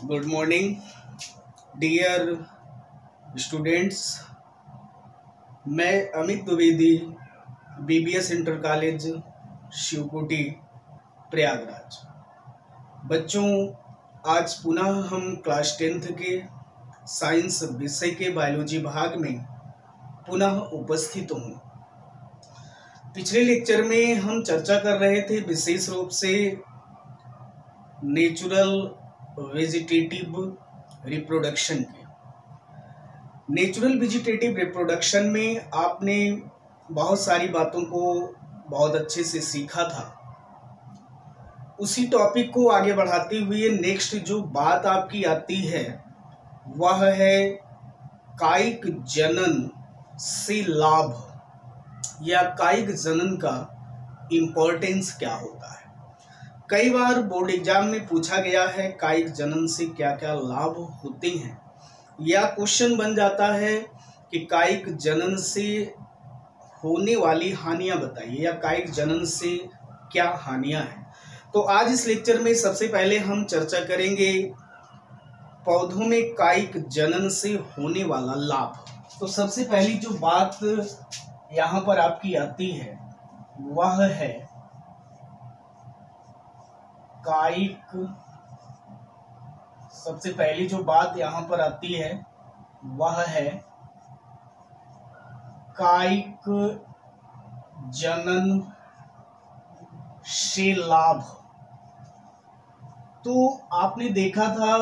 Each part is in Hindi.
Good morning dear students. मैं Amit Dwivedi, BBS inter college Shivkoti Prayagraj. बच्चों, आज पुनः हम क्लास 10th के साइंस विषय के बायोलॉजी भाग में पुनः उपस्थित हूँ। पिछले लेक्चर में हम चर्चा कर रहे थे विशेष रूप से नेचुरल वेजिटेटिव रिप्रोडक्शन के। नेचुरल वेजिटेटिव रिप्रोडक्शन में आपने बहुत सारी बातों को बहुत अच्छे से सीखा था। उसी टॉपिक को आगे बढ़ाते हुए नेक्स्ट जो बात आपकी आती है वह है कायिक जनन से लाभ या कायिक जनन का इम्पोर्टेंस क्या होता है। कई बार बोर्ड एग्जाम में पूछा गया है कायिक जनन से क्या क्या लाभ होते हैं, या क्वेश्चन बन जाता है कि कायिक जनन से होने वाली हानियां बताइए या कायिक जनन से क्या हानियां हैं। तो आज इस लेक्चर में सबसे पहले हम चर्चा करेंगे पौधों में कायिक जनन से होने वाला लाभ। तो सबसे पहली जो बात यहाँ पर आपकी आती है वह है कायिक। सबसे पहली जो बात यहाँ पर आती है वह है कायिक जनन से लाभ। तो आपने देखा था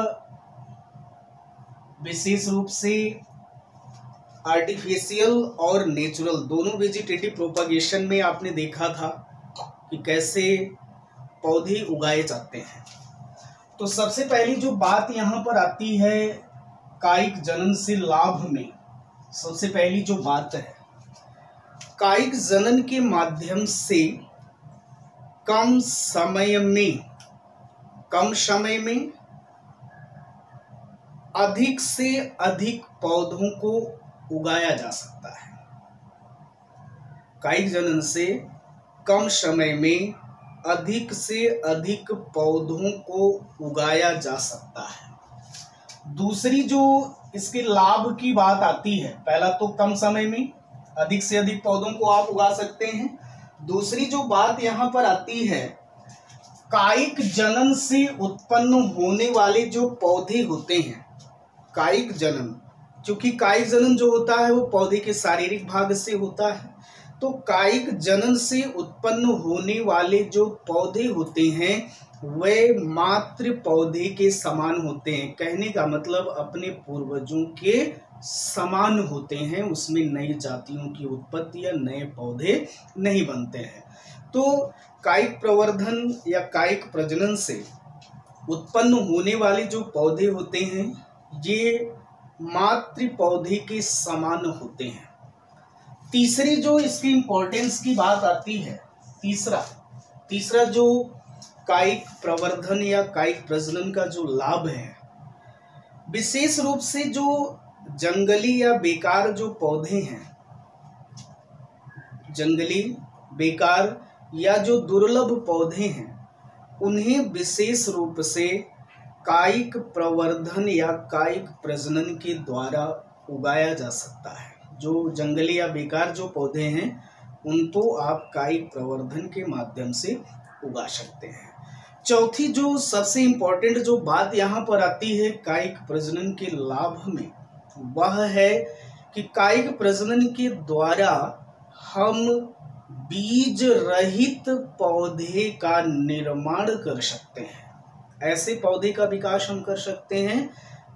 विशेष रूप से आर्टिफिशियल और नेचुरल दोनों वेजिटेटिव प्रोपगेशन में आपने देखा था कि कैसे पौधे उगाए जाते हैं। तो सबसे पहली जो बात यहाँ पर आती है कायिक जनन से लाभ में, सबसे पहली जो बात है कायिक जनन के माध्यम से कम समय में अधिक से अधिक पौधों को उगाया जा सकता है। कायिक जनन से कम समय में अधिक से अधिक पौधों को उगाया जा सकता है। दूसरी जो इसके लाभ की बात आती है, पहला तो कम समय में अधिक से अधिक पौधों को आप उगा सकते हैं। दूसरी जो बात यहाँ पर आती है कायिक जनन से उत्पन्न होने वाले जो पौधे होते हैं, कायिक जनन, क्योंकि कायिक जनन जो होता है वो पौधे के शारीरिक भाग से होता है। तो कायिक जनन से उत्पन्न होने वाले जो पौधे होते हैं वे मातृ पौधे के समान होते हैं। कहने का मतलब अपने पूर्वजों के समान होते हैं, उसमें नई जातियों की उत्पत्ति या नए पौधे नहीं बनते हैं। तो कायिक प्रवर्धन या कायिक प्रजनन से उत्पन्न होने वाले जो पौधे होते हैं ये मातृ पौधे के समान होते हैं। तीसरी जो इसकी इंपॉर्टेंस की बात आती है, तीसरा जो कायिक प्रवर्धन या कायिक प्रजनन का जो लाभ है, विशेष रूप से जो जंगली या बेकार जो पौधे हैं, जंगली बेकार या जो दुर्लभ पौधे हैं, उन्हें विशेष रूप से कायिक प्रवर्धन या कायिक प्रजनन के द्वारा उगाया जा सकता है। जो जंगली या बेकार जो पौधे हैं उनको आप कायिक प्रवर्धन के माध्यम से उगा सकते हैं। चौथी जो सबसे इम्पोर्टेंट जो बात यहाँ पर आती है कायिक प्रजनन के लाभ में, वह है कि कायिक प्रजनन के द्वारा हम बीज रहित पौधे का निर्माण कर सकते हैं। ऐसे पौधे का विकास हम कर सकते हैं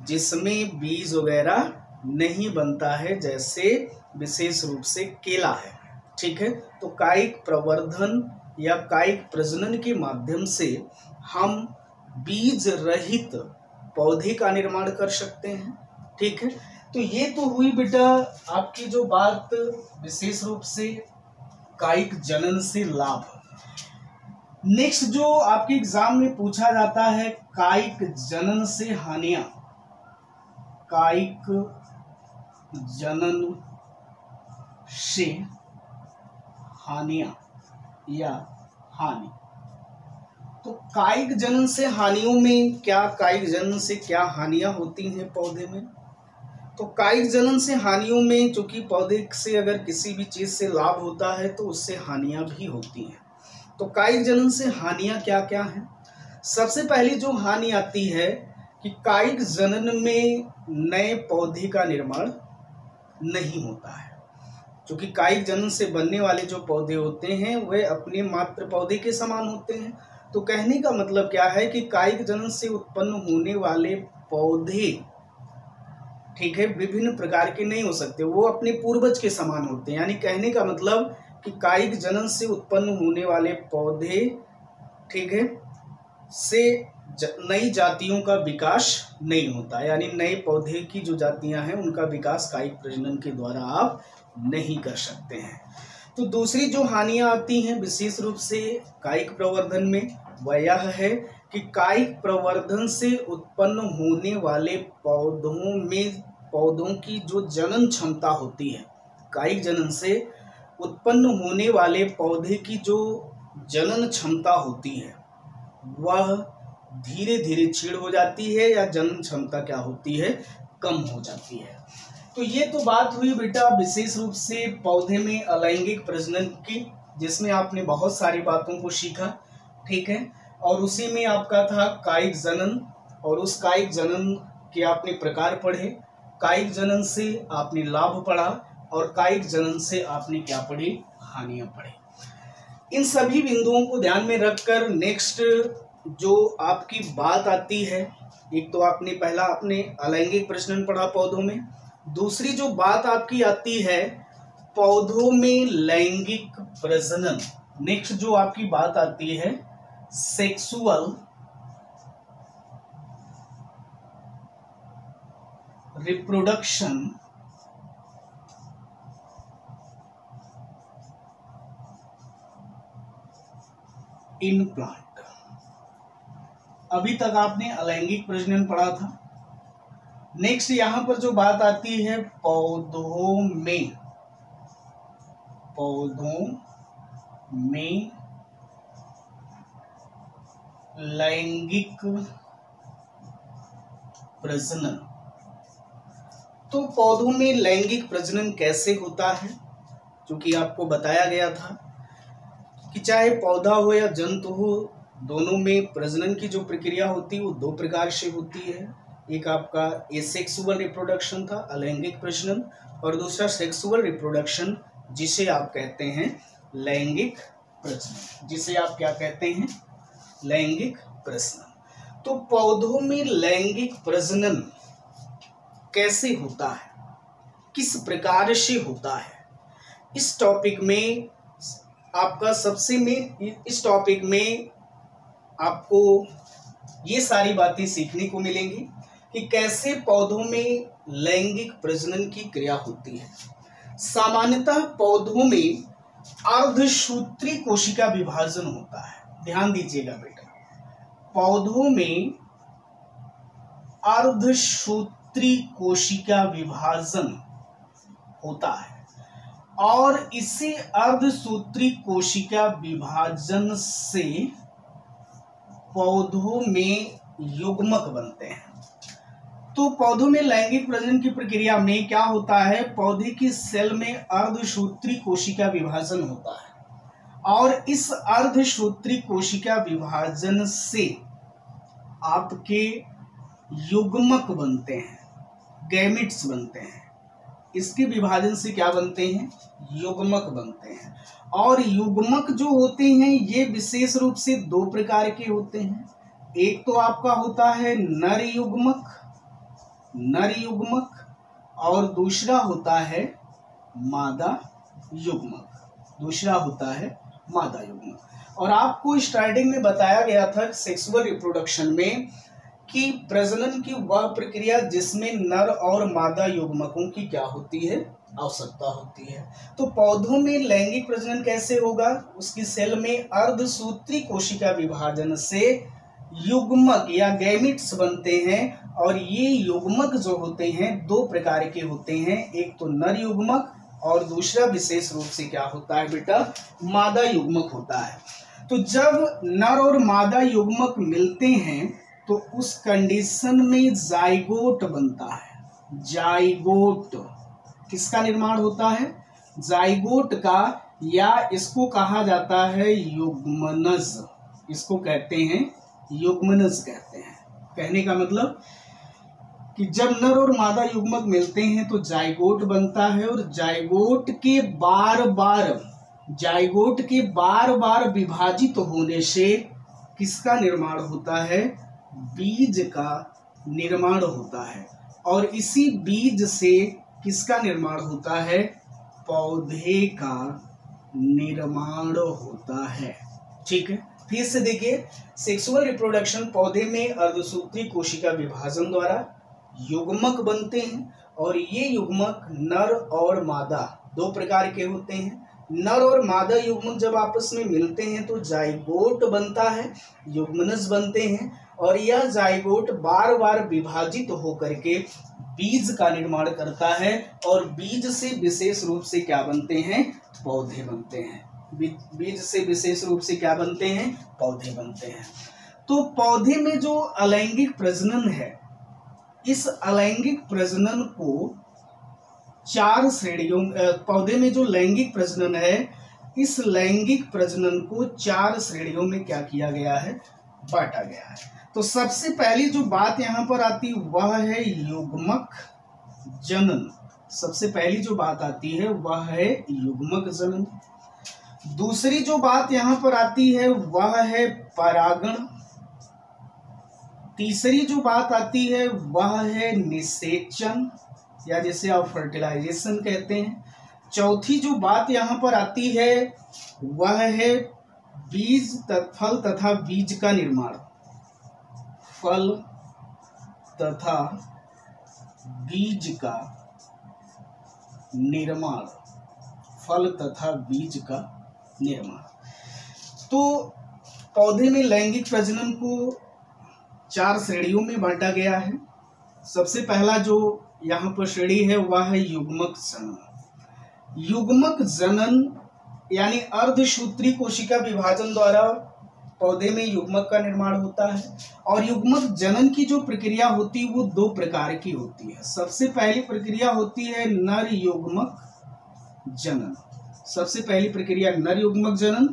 जिसमें बीज वगैरह नहीं बनता है, जैसे विशेष रूप से केला है। ठीक है, तो कायिक प्रवर्धन या कायिक प्रजनन के माध्यम से हम बीज रहित पौधे का निर्माण कर सकते हैं। ठीक है, तो ये तो हुई बेटा आपकी जो बात विशेष रूप से कायिक जनन से लाभ। नेक्स्ट जो आपके एग्जाम में पूछा जाता है कायिक जनन से हानियां, कायिक जनन से हानियां या हानि। तो कायिक जनन से हानियों में कायिक जनन से क्या हानियां होती हैं पौधे में? तो कायिक जनन से हानियों में, चूंकि पौधे से अगर किसी भी चीज से लाभ होता है तो उससे हानियां भी होती हैं। तो कायिक जनन से हानियां क्या क्या हैं? सबसे पहली जो हानि आती है कि कायिक जनन में नए पौधे का निर्माण नहीं होता है, क्योंकि कायिक जनन से बनने वाले जो पौधे होते हैं वे अपने मात्र पौधे के समान होते हैं। तो कहने का मतलब क्या है कि कायिक जनन से उत्पन्न होने वाले पौधे, ठीक है, विभिन्न प्रकार के नहीं हो सकते, वो अपने पूर्वज के समान होते हैं। यानी कहने का मतलब कि कायिक जनन से उत्पन्न होने वाले पौधे, ठीक है, से नई जातियों का विकास नहीं होता, यानी नए पौधे की जो जातियां हैं उनका विकास कायिक प्रजनन के द्वारा आप नहीं कर सकते हैं। तो दूसरी जो हानियां आती हैं विशेष रूप से कायिक प्रवर्धन में, वह यह है कि कायिक प्रवर्धन से उत्पन्न होने वाले पौधों की जो जनन क्षमता होती है, कायिक जनन से उत्पन्न होने वाले पौधे की जो जनन क्षमता होती है वह धीरे धीरे क्षीण हो जाती है, या जनन क्षमता क्या होती है, कम हो जाती है। तो ये तो बात हुई बेटा विशेष रूप से पौधे में अलैंगिक प्रजनन की, जिसमें आपने बहुत सारी बातों को सीखा, ठीक है, और उसी में आपका था कायिक जनन, और उस कायिक जनन के आपने प्रकार पढ़े, कायिक जनन से आपने लाभ पढ़ा, और कायिक जनन से आपने क्या पढ़ी, हानियां पढ़ी। इन सभी बिंदुओं को ध्यान में रखकर नेक्स्ट जो आपकी बात आती है, एक तो आपने पहला अपने अलैंगिक प्रजनन पढ़ा पौधों में, दूसरी जो बात आपकी आती है पौधों में लैंगिक प्रजनन। नेक्स्ट जो आपकी बात आती है सेक्सुअल रिप्रोडक्शन इन प्लांट। अभी तक आपने अलैंगिक प्रजनन पढ़ा था। नेक्स्ट यहां पर जो बात आती है पौधों में लैंगिक प्रजनन। तो पौधों में लैंगिक प्रजनन कैसे होता है, क्योंकि आपको बताया गया था कि चाहे पौधा हो या जंतु हो, दोनों में प्रजनन की जो प्रक्रिया होती है वो दो प्रकार से होती है। एक आपका एसेक्सुअल रिप्रोडक्शन था, अलैंगिक प्रजनन, और दूसरा सेक्सुअल रिप्रोडक्शन, जिसे आप कहते हैं लैंगिक प्रजनन, जिसे आप क्या कहते हैं, लैंगिक प्रजनन। तो पौधों में लैंगिक प्रजनन कैसे होता है, किस प्रकार से होता है, इस टॉपिक में आपका इस टॉपिक में आपको ये सारी बातें सीखने को मिलेंगी कि कैसे पौधों में लैंगिक प्रजनन की क्रिया होती है। सामान्यतः पौधों में अर्धसूत्री कोशिका विभाजन होता है। ध्यान दीजिएगा बेटा, पौधों में अर्धसूत्री कोशिका विभाजन होता है, और इसी अर्धसूत्री कोशिका विभाजन से पौधों में युग्मक बनते हैं। तो पौधों में लैंगिक प्रजनन की प्रक्रिया में क्या होता है, पौधे की सेल में अर्धसूत्री कोशिका विभाजन होता है, और इस अर्धसूत्री कोशिका विभाजन से आपके युग्मक बनते हैं, गैमेट्स बनते हैं। इसके विभाजन से क्या बनते हैं, युग्मक बनते हैं। और युग्मक जो होते हैं ये विशेष रूप से दो प्रकार के होते हैं। एक तो आपका होता है नर युग्मक, और दूसरा होता है मादा युग्मक। और आपको स्टार्टिंग में बताया गया था सेक्सुअल रिप्रोडक्शन में कि प्रजनन की वह प्रक्रिया जिसमें नर और मादा युग्मकों की क्या होती है, आवश्यकता होती है। तो पौधों में लैंगिक प्रजनन कैसे होगा, उसकी सेल में अर्धसूत्री कोशिका विभाजन से युग्मक या गैमेट्स बनते हैं, और ये युग्मक जो होते हैं दो प्रकार के होते हैं, एक तो नर युग्मक और दूसरा विशेष रूप से क्या होता है बेटा, मादा युग्मक होता है। तो जब नर और मादा युग्मक मिलते हैं तो उस कंडीशन में जाइगोट बनता है। जाइगोट किसका निर्माण होता है? जाइगोट का, या इसको कहा जाता है युग्मनज। इसको कहते हैं युग्मनज कहते हैं। कहने का मतलब कि जब नर और मादा युग्मक मिलते हैं तो जाइगोट बनता है, और जाइगोट के बार बार विभाजित होने से किसका निर्माण होता है? बीज का निर्माण होता है। और इसी बीज से किसका निर्माण होता है? पौधे का निर्माण होता है। ठीक है, फिर से देखिए, सेक्सुअल रिप्रोडक्शन पौधे में अर्धसूत्री कोशिका विभाजन द्वारा युग्मक बनते हैं, और ये युग्मक नर और मादा दो प्रकार के होते हैं। नर और मादा युग्मक जब आपस में मिलते हैं तो जाइगोट बनता है, युग्मनज बनते हैं, और यह जाइगोट बार बार विभाजित होकर के बीज का निर्माण करता है, और बीज से विशेष रूप से क्या बनते हैं? पौधे बनते हैं। बीज से विशेष रूप से क्या बनते हैं? पौधे बनते हैं। तो पौधे में जो अलैंगिक प्रजनन है, इस अलैंगिक प्रजनन को 4 श्रेणियों, पौधे में जो लैंगिक प्रजनन है, इस लैंगिक प्रजनन को 4 श्रेणियों में क्या किया गया है? बांटा गया है। तो सबसे पहली जो बात यहाँ पर आती वह है युग्मक जनन। सबसे पहली जो बात आती है वह है युग्मक जनन। दूसरी जो बात यहाँ पर आती है वह है परागण। तीसरी जो बात आती है वह है निषेचन, या जिसे आप फर्टिलाइजेशन कहते हैं। चौथी जो बात यहाँ पर आती है वह है फल तथा बीज का निर्माण। फल तथा बीज का निर्माण। फल तथा बीज का निर्माण। तो पौधे में लैंगिक प्रजनन को 4 श्रेणियों में बांटा गया है। सबसे पहला जो यहाँ पर श्रेणी है वह है युग्मक जनन। युग्मक जनन यानी अर्धसूत्री कोशिका विभाजन द्वारा पौधे में युग्मक का निर्माण होता है। और युग्मक जनन की जो प्रक्रिया होती है वो 2 प्रकार की होती है। सबसे पहली प्रक्रिया होती है नर युग्मक जनन। सबसे पहली प्रक्रिया नर युग्मक जनन,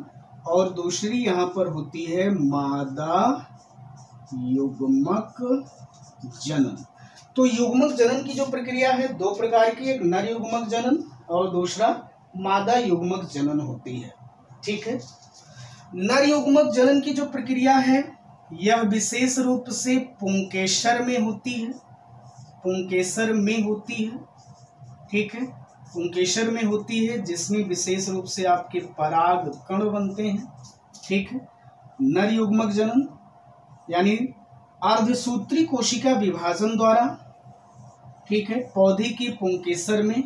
और दूसरी यहाँ पर होती है मादा युग्मक जनन। तो युग्मक जनन की जो प्रक्रिया है 2 प्रकार की, एक नर युग्मक जनन और दूसरा मादा युग्मक जनन होती है। ठीक है, नर युग्मक जनन की जो प्रक्रिया है यह विशेष रूप से पुंकेसर में होती है। पुंकेसर में होती है। ठीक है, पुंकेसर में होती है, जिसमें विशेष रूप से आपके पराग कण बनते हैं। ठीक है, नर युग्मक जनन यानी अर्धसूत्री कोशिका विभाजन द्वारा, ठीक है, पौधे की पुंकेसर में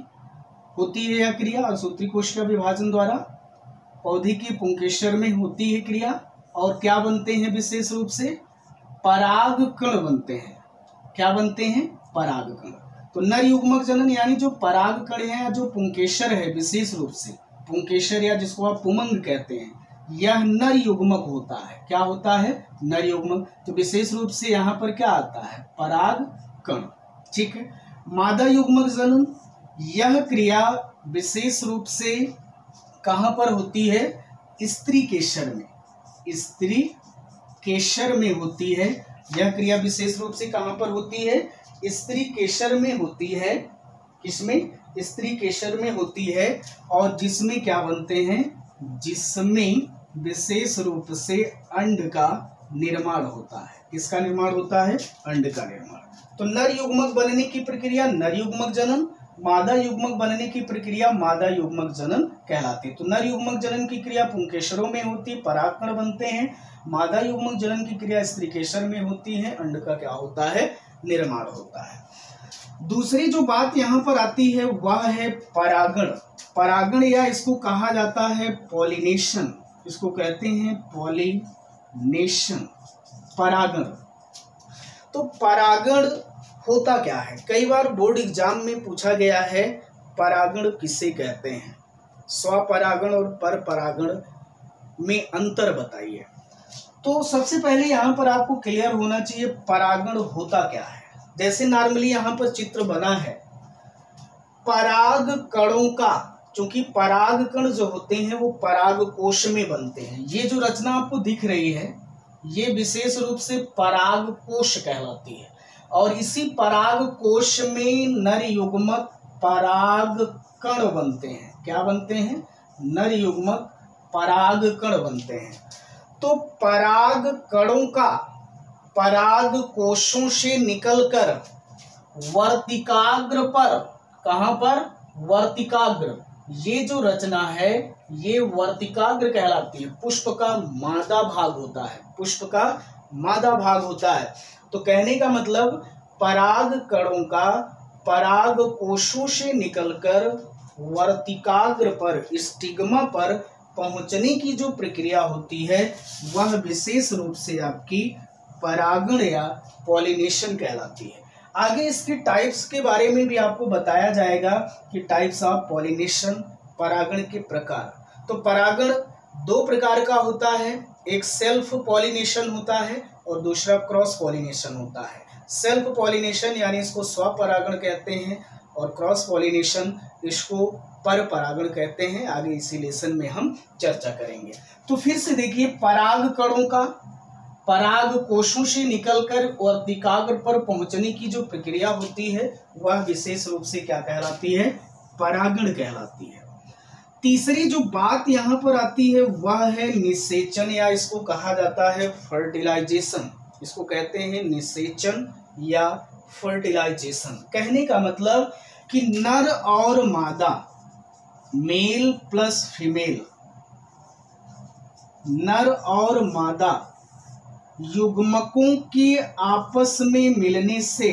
होती है यह क्रिया। अर्धसूत्री कोशिका विभाजन द्वारा पौधे की पुंकेसर में होती है क्रिया, और क्या बनते हैं? विशेष रूप से पराग कण बनते हैं। क्या बनते हैं? पराग कण। तो नर युग्मक जनन यानी जो पराग कण है या जो पुंकेसर है, विशेष रूप से पुंकेसर या जिसको आप पुमंग कहते हैं, यह नर युग्मक होता है। क्या होता है? नर युग्मक। तो विशेष रूप से यहाँ पर क्या आता है? पराग कण। ठीक है, मादा युग्मक जनन यह क्रिया विशेष रूप से कहाँ पर होती है? स्त्री केसर में। स्त्री केसर में होती है यह क्रिया। विशेष रूप से कहाँ पर होती है? स्त्री केसर में होती है। किसमें? स्त्री केसर में होती है, और जिसमें क्या बनते हैं? जिसमें विशेष रूप से अंड का निर्माण होता है। किसका निर्माण होता है? अंड का निर्माण। तो नर युग्मक बनने की प्रक्रिया नर युग्मक जनन, मादा युग्मक बनने की प्रक्रिया मादा युग्मक जनन कहलाती है। तो नर युग्मक जनन की क्रिया पुंकेसरों में होती है, परागकण बनते हैं। मादा युग्मक जनन की क्रिया स्त्री केसर में होती है, अंड का क्या होता है? निर्माण होता है। दूसरी जो बात यहाँ पर आती है वह है परागण। परागण या इसको कहा जाता है पॉलिनेशन। इसको कहते हैं पॉलिनेशन, परागण। तो परागण होता क्या है? कई बार बोर्ड एग्जाम में पूछा गया है परागण किसे कहते हैं। स्वपरागण और परपरागण में अंतर बताइए। तो सबसे पहले यहाँ पर आपको क्लियर होना चाहिए परागण होता क्या है। जैसे नॉर्मली यहाँ पर चित्र बना है, पराग कणों का, क्योंकि पराग कण जो होते हैं वो पराग कोश में बनते हैं। ये जो रचना आपको दिख रही है ये विशेष रूप से पराग कोश कहलाती है, और इसी पराग कोश में नर युग्मक पराग कण बनते हैं। क्या बनते हैं? नर युग्मक पराग कण बनते हैं। तो पराग कणों का पराग कोशों से निकलकर वर्तिकाग्र पर, कहां पर? वर्तिकाग्र, ये जो रचना है ये वर्तिकाग्र कहलाती है। पुष्प का मादा भाग होता है, पुष्प का मादा भाग होता है। तो कहने का मतलब पराग कणों का पराग कोशों से निकलकर वर्तिकाग्र पर, स्टिग्मा पर पहुंचने की जो प्रक्रिया होती है वह विशेष रूप से आपकी परागण या पॉलिनेशन कहलाती है। आगे इसके टाइप्स के बारे में भी आपको बताया जाएगा कि टाइप्स ऑफ पॉलिनेशन, परागण के प्रकार। तो परागण दो प्रकार का होता है, एक सेल्फ पॉलिनेशन होता है और दूसरा क्रॉस पॉलिनेशन होता है। सेल्फ पॉलिनेशन यानी इसको स्वपरागण कहते हैं, और क्रॉस पॉलिनेशन इसको पर परागण कहते हैं। आगे इसी लेसन में हम चर्चा करेंगे। तो फिर से देखिए, पराग कणों का पराग कोशों से निकलकर वर्तिकाग्र पर पहुंचने की जो प्रक्रिया होती है वह विशेष रूप से क्या कहलाती है? परागण कहलाती है। तीसरी जो बात यहाँ पर आती है वह है निषेचन, या इसको कहा जाता है फर्टिलाइजेशन। इसको कहते हैं निषेचन या फर्टिलाइजेशन। कहने का मतलब कि नर और मादा, मेल प्लस फीमेल, नर और मादा युग्मकों के आपस में मिलने से,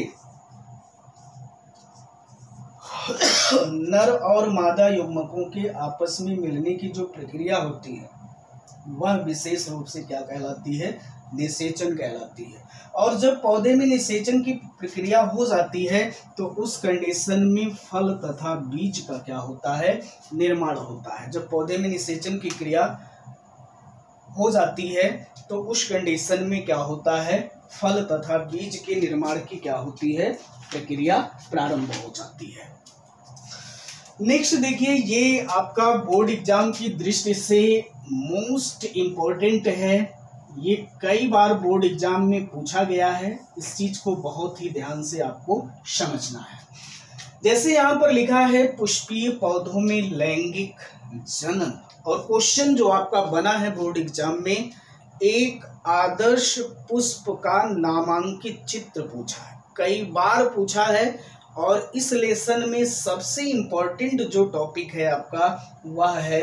नर और मादा युग्मकों के आपस में मिलने की जो प्रक्रिया होती है वह विशेष रूप से क्या कहलाती है? निषेचन कहलाती है। और जब पौधे में निषेचन की प्रक्रिया हो जाती है तो उस कंडीशन में फल तथा बीज का क्या होता है? निर्माण होता है। जब पौधे में निषेचन की क्रिया हो जाती है तो उस कंडीशन में क्या होता है? फल तथा बीज के निर्माण की क्या होती है? प्रक्रिया प्रारंभ हो जाती है। नेक्स्ट देखिए, ये आपका बोर्ड एग्जाम की दृष्टि से मोस्ट इम्पोर्टेंट है। ये कई बार बोर्ड एग्जाम में पूछा गया है, इस चीज को बहुत ही ध्यान से आपको समझना है। जैसे यहाँ पर लिखा है पुष्पीय पौधों में लैंगिक जनन, और क्वेश्चन जो आपका बना है बोर्ड एग्जाम में, एक आदर्श पुष्प का नामांकित चित्र पूछा है, कई बार पूछा है। और इस लेसन में सबसे इम्पोर्टेंट जो टॉपिक है आपका वह है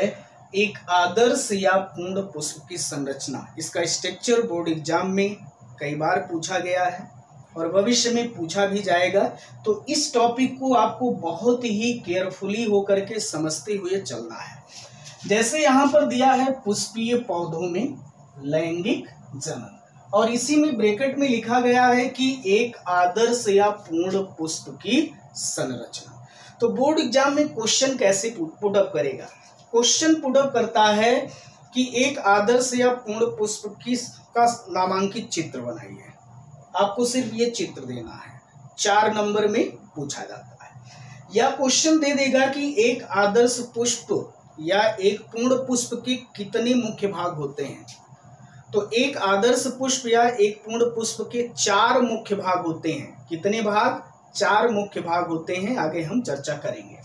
एक आदर्श या पूर्ण पुष्प की संरचना। इसका स्ट्रक्चर बोर्ड एग्जाम में कई बार पूछा गया है और भविष्य में पूछा भी जाएगा। तो इस टॉपिक को आपको बहुत ही केयरफुली होकर के समझते हुए चलना है। जैसे यहाँ पर दिया है पुष्पीय पौधों में लैंगिक जनन, और इसी में ब्रैकेट में लिखा गया है कि एक आदर्श या पूर्ण पुष्प की संरचना। तो बोर्ड एग्जाम में क्वेश्चन कैसे पुटअप करेगा? क्वेश्चन पुटअप करता है कि एक आदर्श या पूर्ण पुष्प का नामांकित चित्र बनाइए। आपको सिर्फ ये चित्र देना है, 4 नंबर में पूछा जाता है। या क्वेश्चन दे देगा कि एक आदर्श पुष्प या एक पूर्ण पुष्प के कितने मुख्य भाग होते हैं। तो एक आदर्श पुष्प या एक पूर्ण पुष्प के 4 मुख्य भाग होते हैं। कितने भाग? 4 मुख्य भाग होते हैं, आगे हम चर्चा करेंगे।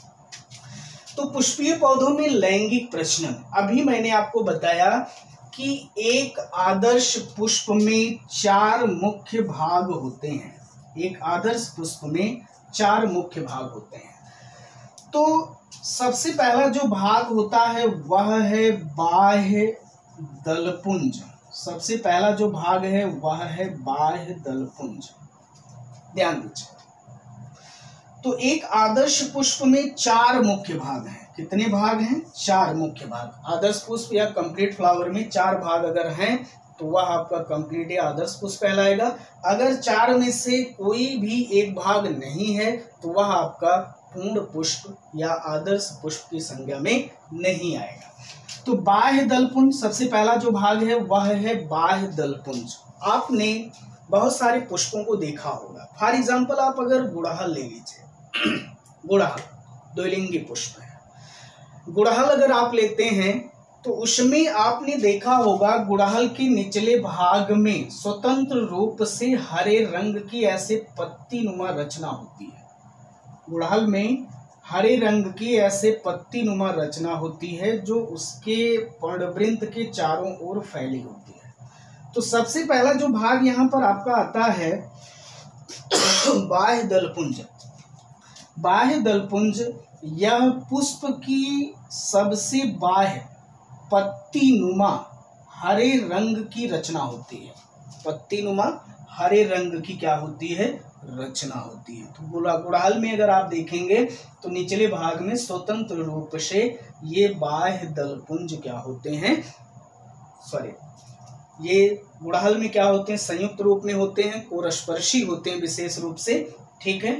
तो पुष्पीय पौधों में लैंगिक प्रजनन, अभी मैंने आपको बताया कि एक आदर्श पुष्प में 4 मुख्य भाग होते हैं। एक आदर्श पुष्प में 4 मुख्य भाग होते हैं। तो सबसे पहला जो भाग होता है वह है बाह्य दलपुंज। सबसे पहला जो भाग है वह है बाह्य दलपुंज, ध्यान दीजिए। तो एक आदर्श पुष्प में 4 मुख्य भाग हैं। कितने भाग हैं? 4 मुख्य भाग। आदर्श पुष्प या कंप्लीट फ्लावर में 4 भाग अगर हैं तो वह आपका कंप्लीट या आदर्श पुष्प कहलाएगा। अगर 4 में से कोई भी एक भाग नहीं है तो वह आपका पूर्ण पुष्प या आदर्श पुष्प की संज्ञा में नहीं आएगा। तो बाह्य दलपुंज सबसे पहला जो भाग है वह है बाह्य दलपुंज। आपने बहुत सारे पुष्पों को देखा होगा। फॉर एग्जाम्पल आप अगर गुड़हल ले लीजिए, गुड़हल द्विलिंगी पुष्प है। गुड़हल अगर आप लेते हैं तो उसमें आपने देखा होगा गुड़हल के निचले भाग में स्वतंत्र रूप से हरे रंग की ऐसे पत्ती नुमा रचना होती है। गुड़हल में हरे रंग की ऐसे पत्ती नुमा रचना होती है जो उसके पर्णवृंत के चारों ओर फैली होती है। तो सबसे पहला जो भाग यहाँ पर आपका आता है बाह्य दलपुंज। बाह्य दलपुंज यह पुष्प की सबसे बाह्य पत्ती नुमा हरे रंग की रचना होती है। पत्ती नुमा हरे रंग की क्या होती है? रचना होती है। तो गुड़हल में अगर आप देखेंगे तो निचले भाग में स्वतंत्र रूप से ये बाह्य दलपुंज क्या होते हैं, ये गुड़हल में क्या होते हैं? संयुक्त रूप में होते हैं, कोरस्पर्शी होते हैं विशेष रूप से। ठीक है,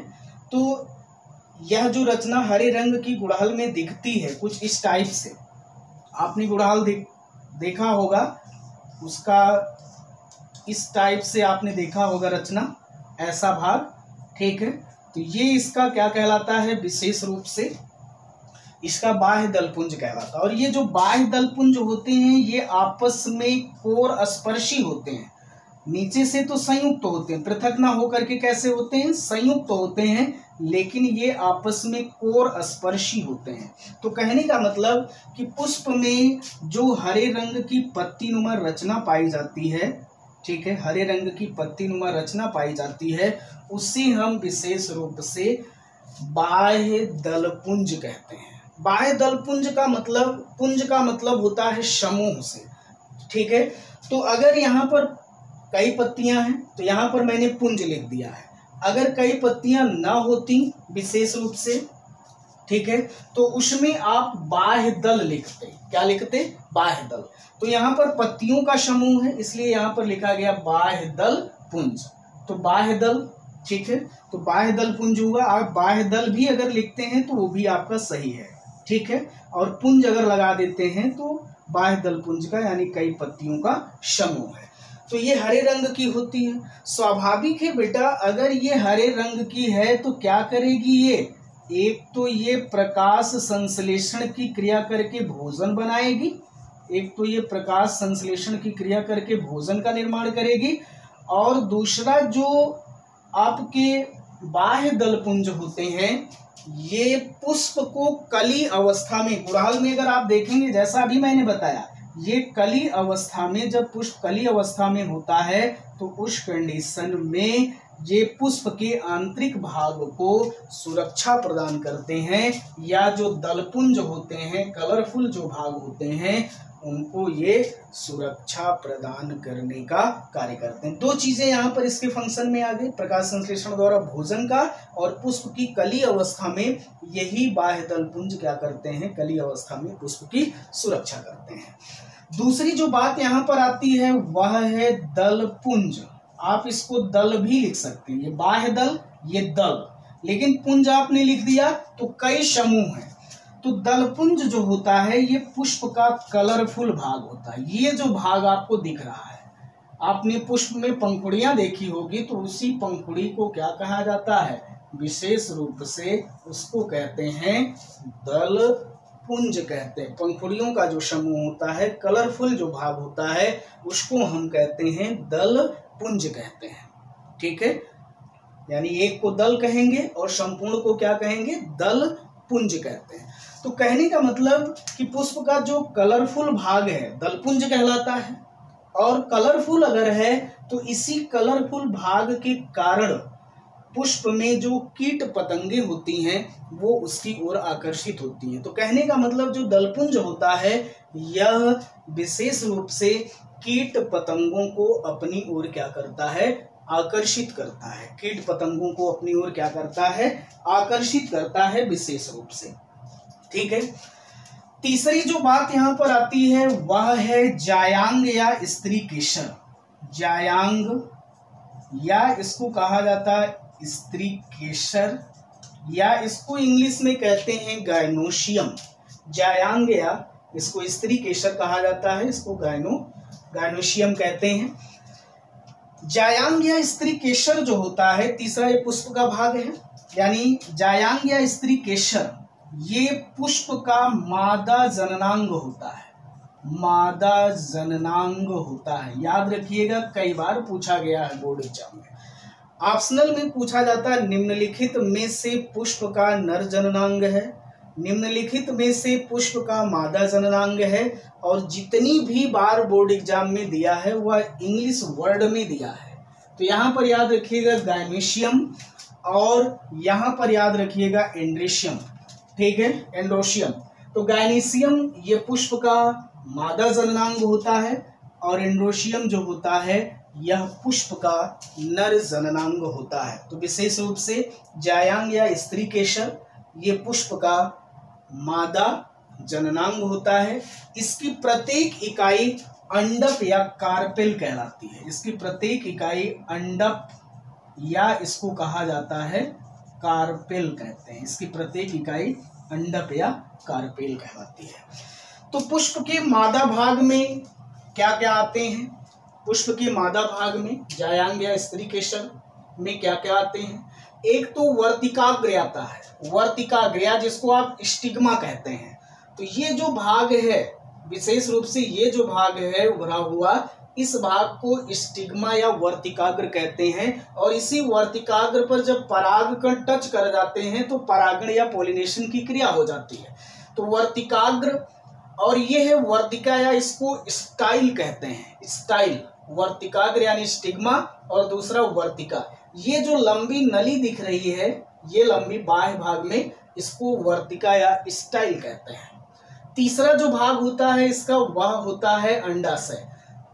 तो यह जो रचना हरे रंग की गुड़हल में दिखती है कुछ इस टाइप से। आपने गुड़हल देखा होगा, उसका इस टाइप से आपने देखा होगा रचना, ऐसा भाग। ठीक है, तो ये इसका क्या कहलाता है? विशेष रूप से इसका बाह्य दलपुंज कहलाता है। और ये जो बाह्य दलपुंज होते हैं ये आपस में कोर स्पर्शी होते हैं। नीचे से तो संयुक्त होते हैं, पृथक ना होकर के कैसे होते हैं? संयुक्त होते हैं, लेकिन ये आपस में कोर स्पर्शी होते हैं। तो कहने का मतलब कि पुष्प में जो हरे रंग की पत्ती नुमा रचना पाई जाती है, ठीक है, हरे रंग की पत्ती नुमा रचना पाई जाती है, उसे हम विशेष रूप से बाह्य दलपुंज कहते हैं। बाह्य दलपुंज का मतलब, पुंज का मतलब होता है समूह से। ठीक है, तो अगर यहाँ पर कई पत्तियां हैं तो यहाँ पर मैंने पुंज लिख दिया है। अगर कई पत्तियां ना होती विशेष रूप से, ठीक है, तो उसमें आप बाह्य दल लिखते। क्या लिखते? बाह्य दल। तो यहाँ पर पत्तियों का समूह है, इसलिए यहाँ पर लिखा गया बाह्य दल पुंज। तो बाह्य दल, ठीक है, तो बाह्य दल पुंज हुआ। आप बाह्य दल भी अगर लिखते हैं तो वो भी आपका सही है। ठीक है, और पुंज अगर लगा देते हैं तो बाह्य दल पुंज का यानी कई पत्तियों का समूह है। तो ये हरे रंग की होती है। स्वाभाविक है बेटा, अगर ये हरे रंग की है तो क्या करेगी ये? एक तो ये प्रकाश संश्लेषण की क्रिया करके भोजन बनाएगी, एक तो ये प्रकाश संश्लेषण की क्रिया करके भोजन का निर्माण करेगी, और दूसरा जो आपके बाह्य दलपुंज होते हैं ये पुष्प को कली अवस्था में, गुड़हल में अगर आप देखेंगे जैसा अभी मैंने बताया, ये कली अवस्था में, जब पुष्प कली अवस्था में होता है तो उस कंडीशन में ये पुष्प के आंतरिक भाग को सुरक्षा प्रदान करते हैं, या जो दलपुंज होते हैं, कलरफुल जो भाग होते हैं, उनको ये सुरक्षा प्रदान करने का कार्य करते हैं। दो चीजें यहाँ पर इसके फंक्शन में आ गई, प्रकाश संश्लेषण द्वारा भोजन का, और पुष्प की कली अवस्था में यही बाह्य दलपुंज क्या करते हैं? कली अवस्था में पुष्प की सुरक्षा करते हैं। दूसरी जो बात यहाँ पर आती है वह है दलपुंज। आप इसको दल भी लिख सकते हैं, ये बाह्य दल, ये दल, लेकिन पुंज आपने लिख दिया तो कई समूह हैं। तो दलपुंज जो होता है ये पुष्प का कलरफुल भाग होता है। ये जो भाग आपको दिख रहा है, आपने पुष्प में पंखुड़ियां देखी होगी, तो उसी पंखुड़ी को क्या कहा जाता है? विशेष रूप से उसको कहते हैं दलपुंज कहते हैं। पंखुड़ियों का जो समूह होता है, कलरफुल जो भाग होता है, उसको हम कहते हैं दलपुंज कहते हैं। ठीक है, यानी एक को दल कहेंगे और संपूर्ण को क्या कहेंगे? दलपुंज कहते हैं। तो कहने का मतलब कि पुष्प का जो कलरफुल भाग है दलपुंज कहलाता है, और कलरफुल अगर है तो इसी कलरफुल भाग के कारण पुष्प में जो कीट पतंगे होती हैं वो उसकी ओर आकर्षित होती हैं। तो कहने का मतलब जो दलपुंज होता है यह विशेष रूप से कीट पतंगों को अपनी ओर क्या करता है? आकर्षित करता है। कीट पतंगों को अपनी ओर क्या करता है? आकर्षित करता है विशेष रूप से। ठीक है, तीसरी जो बात यहाँ पर आती है वह है जायांग या स्त्री केसर। जायांग, या इसको कहा जाता है स्त्री केसर, या इसको इंग्लिश में कहते हैं गायनोशियम। जायांग या इसको स्त्री केसर कहा जाता है, इसको गायनोशियम कहते हैं। जायांग या स्त्री केसर जो होता है, तीसरा ये पुष्प का भाग है, यानी जायांग या स्त्री केसर ये पुष्प का मादा जननांग होता है, मादा जननांग होता है। याद रखिएगा, कई बार पूछा गया है बोर्ड एग्जाम में। ऑप्शनल में पूछा जाता है निम्नलिखित में से पुष्प का नर जननांग है, निम्नलिखित में से पुष्प का मादा जननांग है, और जितनी भी बार बोर्ड एग्जाम में दिया है वह इंग्लिश वर्ड में दिया है। तो यहाँ पर याद रखिएगा गायनोशियम, और यहाँ पर याद रखिएगा एंड्रेशियम, ठीक है, एंड्रोशियम। तो गायनीशियम ये पुष्प का मादा जननांग होता है, और एंड्रोशियम जो होता है यह पुष्प का नर जननांग होता है। तो विशेष रूप से जायांग या स्त्री केसर ये पुष्प का मादा जननांग होता है। इसकी प्रत्येक इकाई अंडप या कार्पेल कहलाती है, इसकी प्रत्येक इकाई अंडप या इसको कहा जाता है कार्पेल कहते हैं, इसकी प्रत्येक इकाई अंडप या कार्पेल कहलाती है। तो पुष्प के मादा भाग में क्या क्या आते हैं? पुष्प के मादा भाग में जायांग या स्त्री केसर में क्या क्या आते हैं? एक तो वर्तिकाग्र आता है, वर्तिकाग्र जिसको आप स्टिग्मा कहते हैं। तो ये जो भाग है, विशेष रूप से ये जो भाग है उभरा हुआ, इस भाग को स्टिग्मा या वर्तिकाग्र कहते हैं। और इसी वर्तिकाग्र पर जब परागकण टच कर जाते हैं तो परागण या पॉलिनेशन की क्रिया हो जाती है। तो वर्तिकाग्र, और ये है वर्तिका या इसको स्टाइल कहते हैं, स्टाइल। वर्तिकाग्र यानी स्टिग्मा और दूसरा वर्तिका। ये जो लंबी नली दिख रही है, ये लंबी बाह्य भाग में, इसको वर्तिका या स्टाइल कहते हैं। तीसरा जो भाग होता है इसका, वह होता है अंडाशय।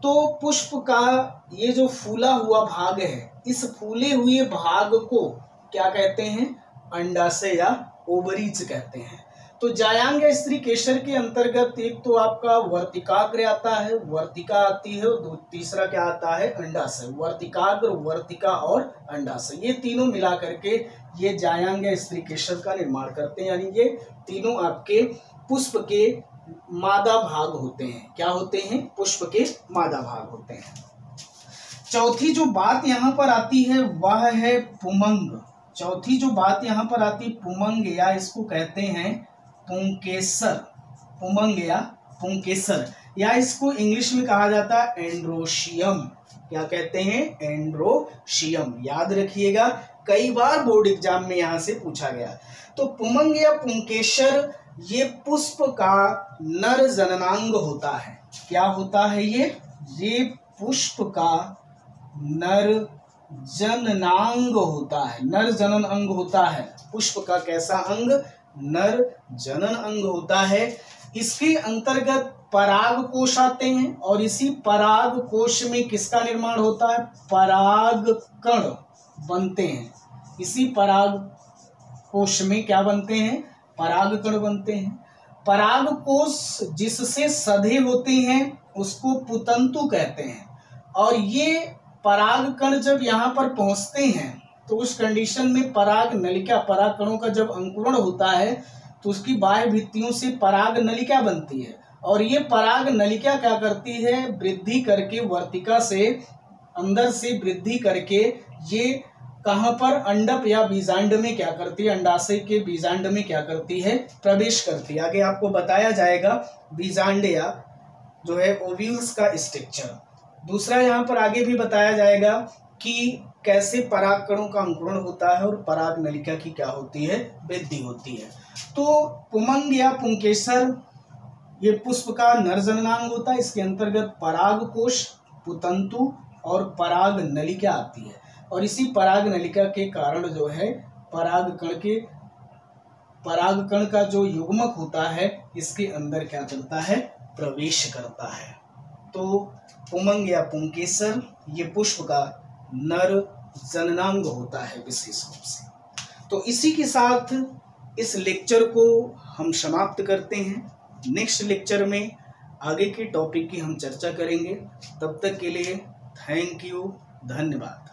तो पुष्प का ये जो फूला हुआ भाग है, इस फूले हुए भाग को क्या कहते हैं? अंडाशय या ओवरीज कहते हैं। तो जायांग या स्त्री केसर के अंतर्गत एक तो आपका वर्तिकाग्र आता है, वर्तिका आती है, और तीसरा क्या आता है? अंडाशय। वर्तिकाग्र, वर्तिका और अंडाशय, ये तीनों मिला करके ये जायांग या स्त्री केसर का निर्माण करते हैं। यानी ये तीनों आपके पुष्प के मादा भाग होते हैं। क्या होते हैं? पुष्प के मादा भाग होते हैं। चौथी जो बात यहाँ पर आती है वह है पुमंग। चौथी जो बात यहाँ पर आती है पुमंग, या इसको कहते हैं पुंकेसर। पुमंग या पुंकेसर, या इसको इंग्लिश में कहा जाता है एंड्रोशियम। क्या कहते हैं? एंड्रोशियम। याद रखिएगा, कई बार बोर्ड एग्जाम में यहाँ से पूछा गया। तो पुमंग या पुंकेसर ये पुष्प का नर जननांग होता है। क्या होता है ये पुष्प का नर जननांग होता है, नर जनन अंग होता है। पुष्प का कैसा अंग? नर जनन अंग होता है। इसके अंतर्गत पराग कोश आते हैं, और इसी पराग कोश में किसका निर्माण होता है? परागकण बनते हैं। इसी पराग कोश में क्या बनते हैं? परागकण बनते हैं। पराग कोश जिससे सधे होते हैं उसको पुतंतु कहते हैं। और ये परागकण जब यहाँ पर पहुंचते हैं तो उस कंडीशन में पराग नलिका, परागकणों का जब अंकुरण होता है तो उसकी बाह्य भित्तियों से पराग नलिका बनती है, और ये पराग नलिका क्या करती है? वृद्धि करके वर्तिका से अंदर से वृद्धि करके ये कहाँ पर? अंडप या बीजांड में क्या करती है? अंडाशय के बीजांड में क्या करती है? प्रवेश करती है। आगे आपको बताया जाएगा बीजांड या जो है ओव्यूल्स का स्ट्रक्चर। दूसरा यहाँ पर आगे भी बताया जाएगा कि कैसे परागकणों का अंकुरण होता है और पराग नलिका की क्या होती है? वृद्धि होती है। तो पुमंग या पुंकेसर ये पुष्प का नर जननांग होता है। इसके अंतर्गत पराग कोश, पुतंतु और पराग नलिका आती है, और इसी पराग नलिका के कारण जो है परागकण का जो युग्मक होता है इसके अंदर क्या करता है? प्रवेश करता है। तो पुमंग या पुंकेसर ये पुष्प का नर जननांग होता है विशेष रूप से। तो इसी के साथ इस लेक्चर को हम समाप्त करते हैं। नेक्स्ट लेक्चर में आगे के टॉपिक की हम चर्चा करेंगे। तब तक के लिए थैंक यू, धन्यवाद।